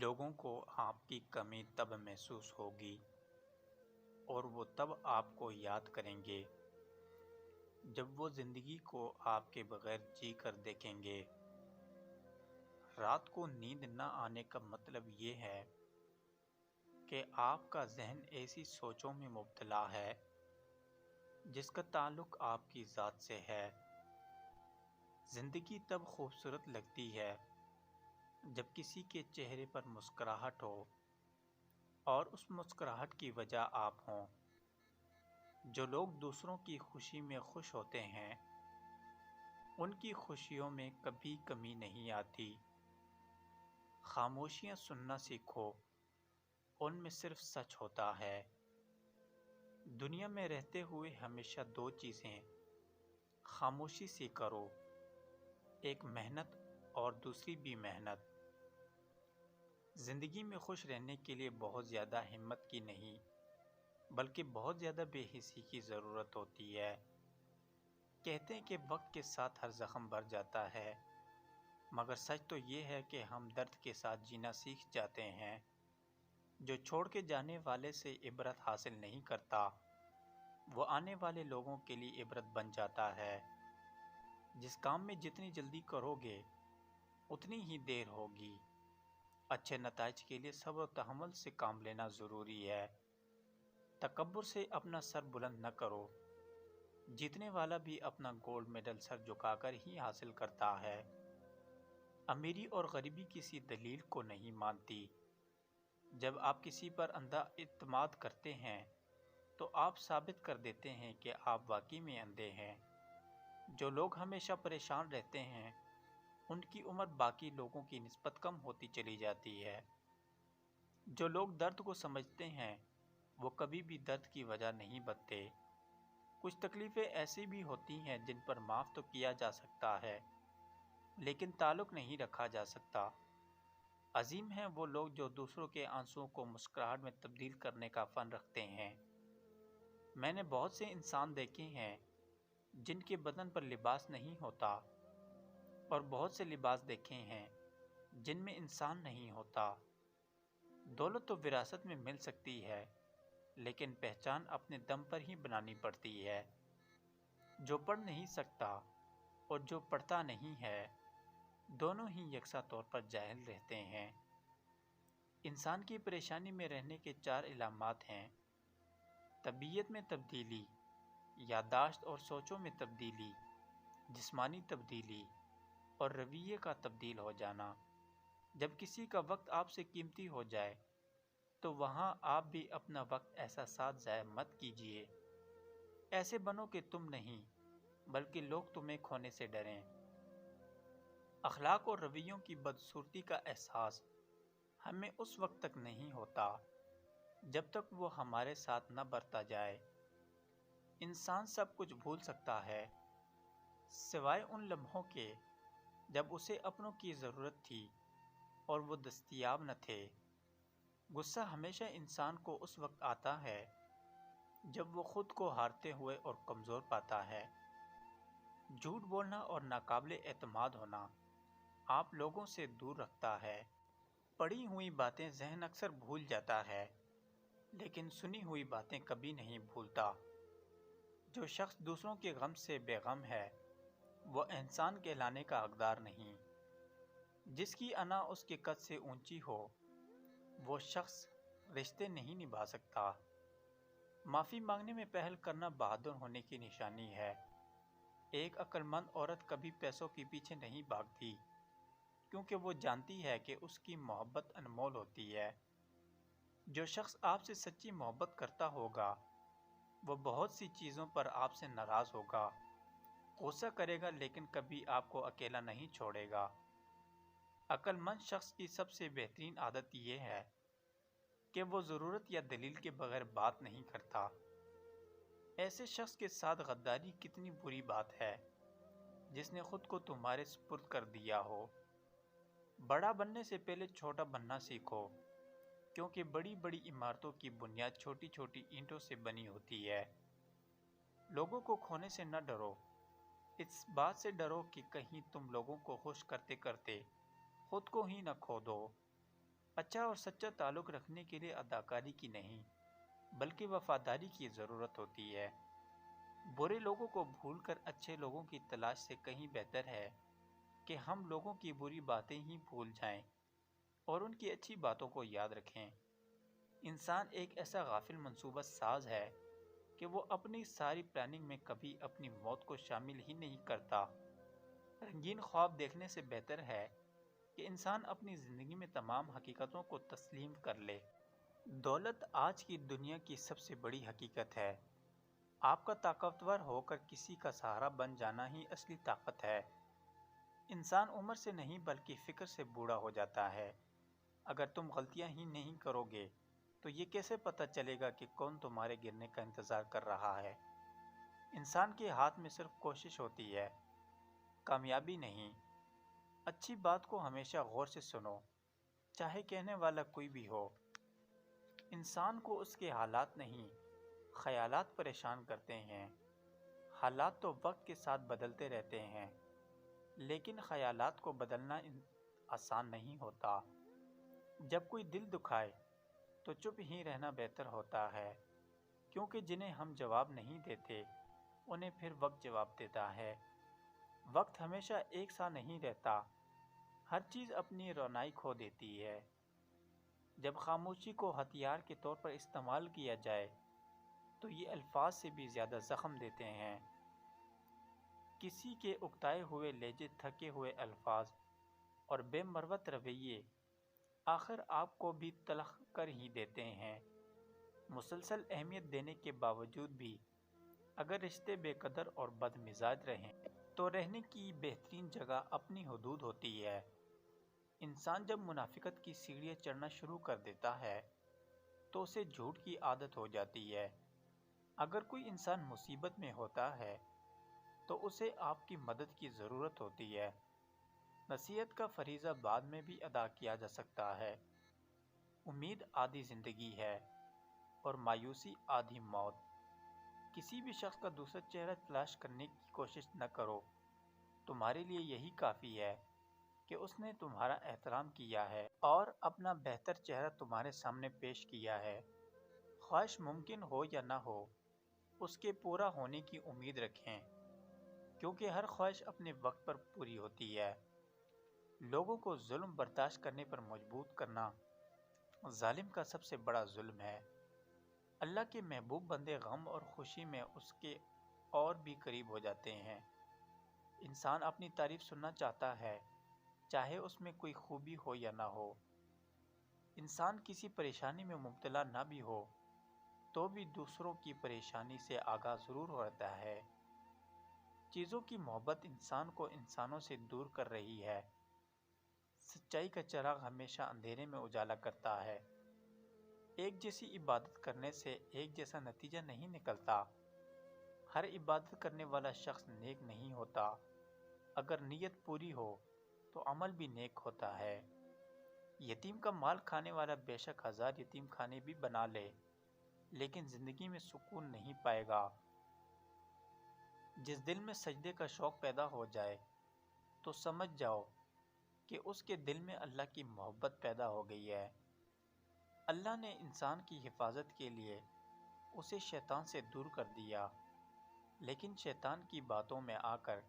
لوگوں کو آپ کی کمی تب محسوس ہوگی اور وہ تب آپ کو یاد کریں گے جب وہ زندگی کو آپ کے بغیر جی کر دیکھیں گے۔ رات کو نیند نہ آنے کا مطلب یہ ہے کہ آپ کا ذہن ایسی سوچوں میں مبتلا ہے جس کا تعلق آپ کی ذات سے ہے۔ زندگی تب خوبصورت لگتی ہے جب کسی کے چہرے پر مسکراہٹ ہو اور اس مسکراہٹ کی وجہ آپ ہوں۔ جو لوگ دوسروں کی خوشی میں خوش ہوتے ہیں ان کی خوشیوں میں کبھی کمی نہیں آتی۔ خاموشیاں سننا سیکھو، ان میں صرف سچ ہوتا ہے۔ دنیا میں رہتے ہوئے ہمیشہ دو چیزیں خاموشی سے کرو، ایک محنت اور دوسری بھی محنت۔ زندگی میں خوش رہنے کے لیے بہت زیادہ ہمت کی نہیں بلکہ بہت زیادہ بے حسی کی ضرورت ہوتی ہے۔ کہتے ہیں کہ وقت کے ساتھ ہر زخم بھر جاتا ہے، مگر سچ تو یہ ہے کہ ہم درد کے ساتھ جینا سیکھ جاتے ہیں۔ جو چھوڑ کے جانے والے سے عبرت حاصل نہیں کرتا وہ آنے والے لوگوں کے لیے عبرت بن جاتا ہے۔ جس کام میں جتنی جلدی کرو گے اتنی ہی دیر ہوگی۔ اچھے نتائج کے لیے صبر و تحمل سے کام لینا ضروری ہے۔ تکبر سے اپنا سر بلند نہ کرو، جیتنے والا بھی اپنا گولڈ میڈل سر جھکا کر ہی حاصل کرتا ہے۔ امیری اور غریبی کسی دلیل کو نہیں مانتی۔ جب آپ کسی پر اندھا اعتماد کرتے ہیں تو آپ ثابت کر دیتے ہیں کہ آپ واقعی میں اندھے ہیں۔ جو لوگ ہمیشہ پریشان رہتے ہیں ان کی عمر باقی لوگوں کی نسبت کم ہوتی چلی جاتی ہے۔ جو لوگ درد کو سمجھتے ہیں وہ کبھی بھی درد کی وجہ نہیں بنتے۔ کچھ تکلیفیں ایسی بھی ہوتی ہیں جن پر معاف تو کیا جا سکتا ہے لیکن تعلق نہیں رکھا جا سکتا۔ عظیم ہیں وہ لوگ جو دوسروں کے آنسوؤں کو مسکراہٹ میں تبدیل کرنے کا فن رکھتے ہیں۔ میں نے بہت سے انسان دیکھے ہیں جن کے بدن پر لباس نہیں ہوتا اور بہت سے لباس دیکھے ہیں جن میں انسان نہیں ہوتا۔ دولت تو وراثت میں مل سکتی ہے لیکن پہچان اپنے دم پر ہی بنانی پڑتی ہے۔ جو پڑھ نہیں سکتا اور جو پڑھتا نہیں ہے دونوں ہی یکساں طور پر جاہل رہتے ہیں۔ انسان کی پریشانی میں رہنے کے 4 علامات ہیں: طبیعت میں تبدیلی، یادداشت اور سوچوں میں تبدیلی، جسمانی تبدیلی اور رویے کا تبدیل ہو جانا۔ جب کسی کا وقت آپ سے قیمتی ہو جائے تو وہاں آپ بھی اپنا وقت احساسات ضائع مت کیجیے۔ ایسے بنو کہ تم نہیں بلکہ لوگ تمہیں کھونے سے ڈریں۔ اخلاق اور رویوں کی بدصورتی کا احساس ہمیں اس وقت تک نہیں ہوتا جب تک وہ ہمارے ساتھ نہ برتا جائے۔ انسان سب کچھ بھول سکتا ہے سوائے ان لمحوں کے جب اسے اپنوں کی ضرورت تھی اور وہ دستیاب نہ تھے۔ غصہ ہمیشہ انسان کو اس وقت آتا ہے جب وہ خود کو ہارتے ہوئے اور کمزور پاتا ہے۔ جھوٹ بولنا اور ناقابل اعتماد ہونا آپ لوگوں سے دور رکھتا ہے۔ پڑھی ہوئی باتیں ذہن اکثر بھول جاتا ہے لیکن سنی ہوئی باتیں کبھی نہیں بھولتا۔ جو شخص دوسروں کے غم سے بے غم ہے وہ انسان کہلانے کا حقدار نہیں۔ جس کی انا اس کے قد سے اونچی ہو وہ شخص رشتے نہیں نبھا سکتا۔ معافی مانگنے میں پہل کرنا بہادر ہونے کی نشانی ہے۔ ایک عقل مند عورت کبھی پیسوں کے پیچھے نہیں بھاگتی کیونکہ وہ جانتی ہے کہ اس کی محبت انمول ہوتی ہے۔ جو شخص آپ سے سچی محبت کرتا ہوگا وہ بہت سی چیزوں پر آپ سے ناراض ہوگا، غصہ کرے گا لیکن کبھی آپ کو اکیلا نہیں چھوڑے گا۔ عقل مند شخص کی سب سے بہترین عادت یہ ہے کہ وہ ضرورت یا دلیل کے بغیر بات نہیں کرتا۔ ایسے شخص کے ساتھ غداری کتنی بری بات ہے جس نے خود کو تمہارے سپرد کر دیا ہو۔ بڑا بننے سے پہلے چھوٹا بننا سیکھو کیونکہ بڑی بڑی عمارتوں کی بنیاد چھوٹی چھوٹی اینٹوں سے بنی ہوتی ہے۔ لوگوں کو کھونے سے نہ ڈرو، اس بات سے ڈرو کہ کہیں تم لوگوں کو خوش کرتے کرتے خود کو ہی نہ کھو دو۔ اچھا اور سچا تعلق رکھنے کے لیے اداکاری کی نہیں بلکہ وفاداری کی ضرورت ہوتی ہے۔ برے لوگوں کو بھول کر اچھے لوگوں کی تلاش سے کہیں بہتر ہے کہ ہم لوگوں کی بری باتیں ہی بھول جائیں اور ان کی اچھی باتوں کو یاد رکھیں۔ انسان ایک ایسا غافل منصوبہ ساز ہے کہ وہ اپنی ساری پلاننگ میں کبھی اپنی موت کو شامل ہی نہیں کرتا۔ رنگین خواب دیکھنے سے بہتر ہے کہ انسان اپنی زندگی میں تمام حقیقتوں کو تسلیم کر لے۔ دولت آج کی دنیا کی سب سے بڑی حقیقت ہے۔ آپ کا طاقتور ہو کر کسی کا سہارا بن جانا ہی اصلی طاقت ہے۔ انسان عمر سے نہیں بلکہ فکر سے بوڑھا ہو جاتا ہے۔ اگر تم غلطیاں ہی نہیں کرو گے تو یہ کیسے پتہ چلے گا کہ کون تمہارے گرنے کا انتظار کر رہا ہے؟ انسان کے ہاتھ میں صرف کوشش ہوتی ہے، کامیابی نہیں۔ اچھی بات کو ہمیشہ غور سے سنو، چاہے کہنے والا کوئی بھی ہو۔ انسان کو اس کے حالات نہیں، خیالات پریشان کرتے ہیں۔ حالات تو وقت کے ساتھ بدلتے رہتے ہیں، لیکن خیالات کو بدلنا آسان نہیں ہوتا۔ جب کوئی دل دکھائے تو چپ ہی رہنا بہتر ہوتا ہے، کیونکہ جنہیں ہم جواب نہیں دیتے انہیں پھر وقت جواب دیتا ہے۔ وقت ہمیشہ ایک سا نہیں رہتا، ہر چیز اپنی رونائی کھو دیتی ہے۔ جب خاموشی کو ہتھیار کے طور پر استعمال کیا جائے تو یہ الفاظ سے بھی زیادہ زخم دیتے ہیں۔ کسی کے اکتائے ہوئے لہجے، تھکے ہوئے الفاظ اور بے مروت رویے آخر آپ کو بھی تلخ کر ہی دیتے ہیں۔ مسلسل اہمیت دینے کے باوجود بھی اگر رشتے بے قدر اور بد مزاج رہیں تو رہنے کی بہترین جگہ اپنی حدود ہوتی ہے۔ انسان جب منافقت کی سیڑھیاں چڑھنا شروع کر دیتا ہے تو اسے جھوٹ کی عادت ہو جاتی ہے۔ اگر کوئی انسان مصیبت میں ہوتا ہے تو اسے آپ کی مدد کی ضرورت ہوتی ہے۔ نصیحت کا فریضہ بعد میں بھی ادا کیا جا سکتا ہے۔ امید آدھی زندگی ہے اور مایوسی آدھی موت۔ کسی بھی شخص کا دوسرا چہرہ تلاش کرنے کی کوشش نہ کرو، تمہارے لیے یہی کافی ہے کہ اس نے تمہارا احترام کیا ہے اور اپنا بہتر چہرہ تمہارے سامنے پیش کیا ہے۔ خواہش ممکن ہو یا نہ ہو، اس کے پورا ہونے کی امید رکھیں، کیونکہ ہر خواہش اپنے وقت پر پوری ہوتی ہے۔ لوگوں کو ظلم برداشت کرنے پر مجبور کرنا ظالم کا سب سے بڑا ظلم ہے۔ اللہ کے محبوب بندے غم اور خوشی میں اس کے اور بھی قریب ہو جاتے ہیں۔ انسان اپنی تعریف سننا چاہتا ہے، چاہے اس میں کوئی خوبی ہو یا نہ ہو۔ انسان کسی پریشانی میں مبتلا نہ بھی ہو تو بھی دوسروں کی پریشانی سے آگاہ ضرور ہوتا ہے۔ چیزوں کی محبت انسان کو انسانوں سے دور کر رہی ہے۔ سچائی کا چراغ ہمیشہ اندھیرے میں اجالا کرتا ہے۔ ایک جیسی عبادت کرنے سے ایک جیسا نتیجہ نہیں نکلتا۔ ہر عبادت کرنے والا شخص نیک نہیں ہوتا۔ اگر نیت پوری ہو تو عمل بھی نیک ہوتا ہے۔ یتیم کا مال کھانے والا بے شک ہزار یتیم خانے بھی بنا لے، لیکن زندگی میں سکون نہیں پائے گا۔ جس دل میں سجدے کا شوق پیدا ہو جائے تو سمجھ جاؤ کہ اس کے دل میں اللہ کی محبت پیدا ہو گئی ہے۔ اللہ نے انسان کی حفاظت کے لیے اسے شیطان سے دور کر دیا، لیکن شیطان کی باتوں میں آ کر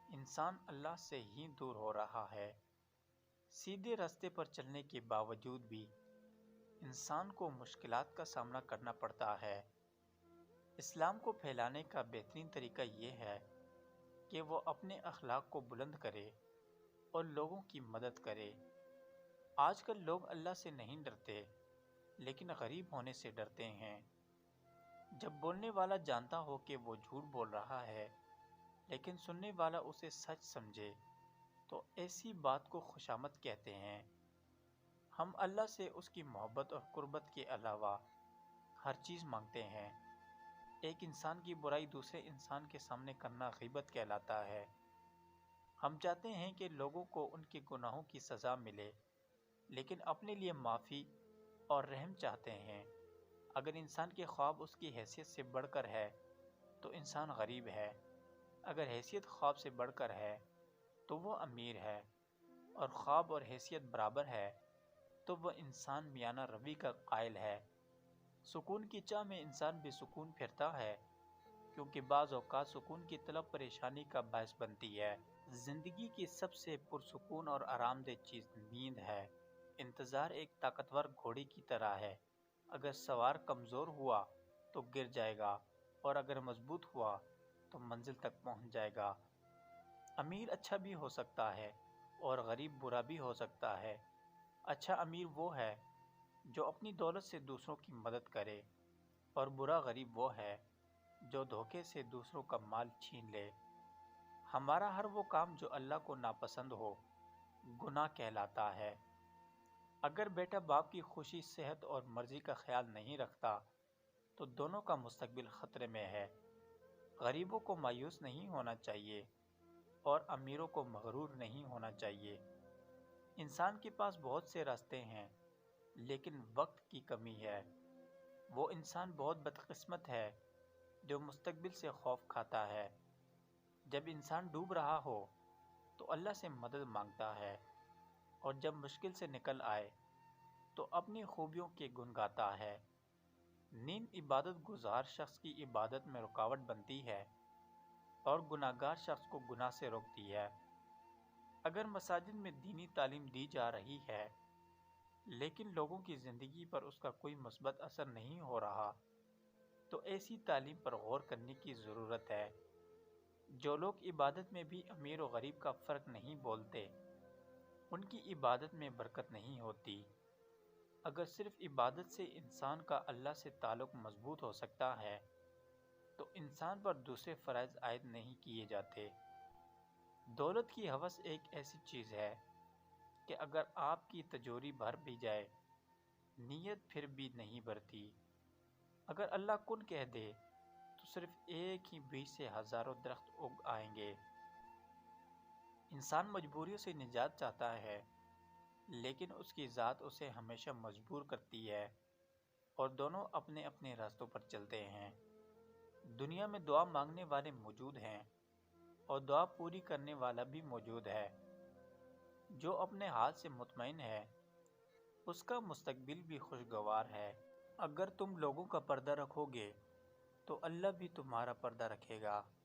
انسان اللہ سے ہی دور ہو رہا ہے۔ سیدھے راستے پر چلنے کے باوجود بھی انسان کو مشکلات کا سامنا کرنا پڑتا ہے۔ اسلام کو پھیلانے کا بہترین طریقہ یہ ہے کہ وہ اپنے اخلاق کو بلند کرے اور لوگوں کی مدد کرے۔ آج کل لوگ اللہ سے نہیں ڈرتے، لیکن غریب ہونے سے ڈرتے ہیں۔ جب بولنے والا جانتا ہو کہ وہ جھوٹ بول رہا ہے، لیکن سننے والا اسے سچ سمجھے، تو ایسی بات کو خوشامد کہتے ہیں۔ ہم اللہ سے اس کی محبت اور قربت کے علاوہ ہر چیز مانگتے ہیں۔ ایک انسان کی برائی دوسرے انسان کے سامنے کرنا غیبت کہلاتا ہے۔ ہم چاہتے ہیں کہ لوگوں کو ان کے گناہوں کی سزا ملے، لیکن اپنے لیے معافی اور رحم چاہتے ہیں۔ اگر انسان کے خواب اس کی حیثیت سے بڑھ کر ہے تو انسان غریب ہے۔ اگر حیثیت خواب سے بڑھ کر ہے تو وہ امیر ہے، اور خواب اور حیثیت برابر ہے تو وہ انسان میانہ روی کا قائل ہے۔ سکون کی چاہ میں انسان بے سکون پھرتا ہے، کیونکہ بعض اوقات سکون کی طلب پریشانی کا باعث بنتی ہے۔ زندگی کی سب سے پرسکون اور آرام دہ چیز نیند ہے۔ انتظار ایک طاقتور گھوڑے کی طرح ہے، اگر سوار کمزور ہوا تو گر جائے گا، اور اگر مضبوط ہوا تو منزل تک پہنچ جائے گا۔ امیر اچھا بھی ہو سکتا ہے اور غریب برا بھی ہو سکتا ہے۔ اچھا امیر وہ ہے جو اپنی دولت سے دوسروں کی مدد کرے، اور برا غریب وہ ہے جو دھوکے سے دوسروں کا مال چھین لے۔ ہمارا ہر وہ کام جو اللہ کو ناپسند ہو گناہ کہلاتا ہے۔ اگر بیٹا باپ کی خوشی، صحت اور مرضی کا خیال نہیں رکھتا تو دونوں کا مستقبل خطرے میں ہے۔ غریبوں کو مایوس نہیں ہونا چاہیے اور امیروں کو مغرور نہیں ہونا چاہیے۔ انسان کے پاس بہت سے راستے ہیں، لیکن وقت کی کمی ہے۔ وہ انسان بہت بدقسمت ہے جو مستقبل سے خوف کھاتا ہے۔ جب انسان ڈوب رہا ہو تو اللہ سے مدد مانگتا ہے، اور جب مشکل سے نکل آئے تو اپنی خوبیوں کے گن گاتا ہے۔ نیند عبادت گزار شخص کی عبادت میں رکاوٹ بنتی ہے، اور گناہگار شخص کو گناہ سے روکتی ہے۔ اگر مساجد میں دینی تعلیم دی جا رہی ہے لیکن لوگوں کی زندگی پر اس کا کوئی مثبت اثر نہیں ہو رہا، تو ایسی تعلیم پر غور کرنے کی ضرورت ہے۔ جو لوگ عبادت میں بھی امیر و غریب کا فرق نہیں بولتے، ان کی عبادت میں برکت نہیں ہوتی۔ اگر صرف عبادت سے انسان کا اللہ سے تعلق مضبوط ہو سکتا ہے تو انسان پر دوسرے فرائض عائد نہیں کیے جاتے۔ دولت کی ہوس ایک ایسی چیز ہے کہ اگر آپ کی تجوری بھر بھی جائے، نیت پھر بھی نہیں بھرتی۔ اگر اللہ کن کہہ دے تو صرف ایک ہی بیج سے ہزاروں درخت اگ آئیں گے۔ انسان مجبوریوں سے نجات چاہتا ہے، لیکن اس کی ذات اسے ہمیشہ مجبور کرتی ہے، اور دونوں اپنے اپنے راستوں پر چلتے ہیں۔ دنیا میں دعا مانگنے والے موجود ہیں، اور دعا پوری کرنے والا بھی موجود ہے۔ جو اپنے حال سے مطمئن ہے اس کا مستقبل بھی خوشگوار ہے۔ اگر تم لوگوں کا پردہ رکھو گے تو اللہ بھی تمہارا پردہ رکھے گا۔